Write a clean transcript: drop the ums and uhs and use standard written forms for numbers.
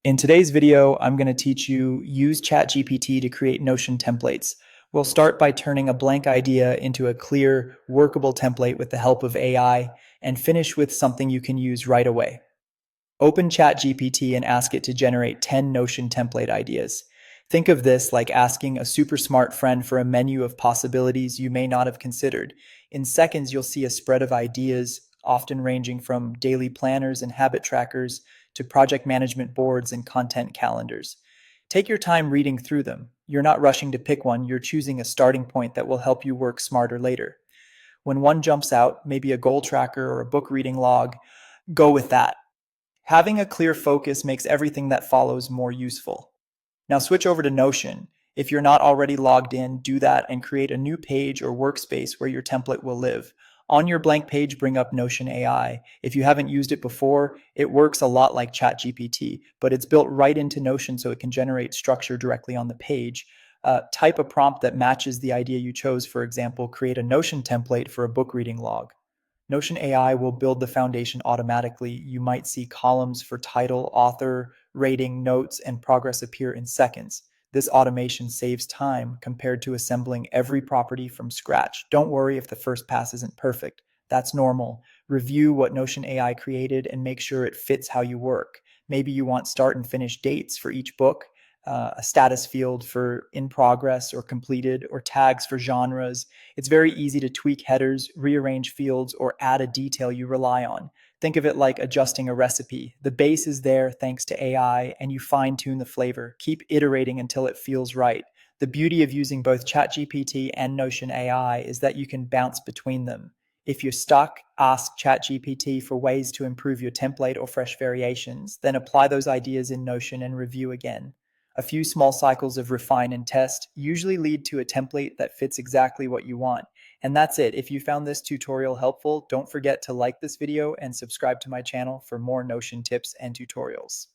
In today's video, I'm going to teach you use ChatGPT to create Notion templates. We'll start by turning a blank idea into a clear, workable template with the help of AI and finish with something you can use right away. Open ChatGPT and ask it to generate 10 Notion template ideas. Think of this like asking a super smart friend for a menu of possibilities you may not have considered. In seconds, you'll see a spread of ideas, often ranging from daily planners and habit trackers to project management boards and content calendars. Take your time reading through them. You're not rushing to pick one, you're choosing a starting point that will help you work smarter later. When one jumps out, maybe a goal tracker or a book reading log, go with that. Having a clear focus makes everything that follows more useful. Now switch over to Notion. If you're not already logged in, do that and create a new page or workspace where your template will live. On your blank page, bring up Notion AI. If you haven't used it before, it works a lot like ChatGPT, but it's built right into Notion so it can generate structure directly on the page. Type a prompt that matches the idea you chose. For example, create a Notion template for a book reading log. Notion AI will build the foundation automatically. You might see columns for title, author, rating, notes, and progress appear in seconds. This automation saves time compared to assembling every property from scratch. Don't worry if the first pass isn't perfect. That's normal. Review what Notion AI created and make sure it fits how you work. Maybe you want start and finish dates for each book, a status field for in progress or completed, or tags for genres. It's very easy to tweak headers, rearrange fields, or add a detail you rely on. Think of it like adjusting a recipe. The base is there thanks to AI, and you fine tune the flavor. Keep iterating until it feels right. The beauty of using both ChatGPT and Notion AI is that you can bounce between them. If you're stuck, ask ChatGPT for ways to improve your template or fresh variations, then apply those ideas in Notion and review again. A few small cycles of refine and test usually lead to a template that fits exactly what you want. And that's it. If you found this tutorial helpful, don't forget to like this video and subscribe to my channel for more Notion tips and tutorials.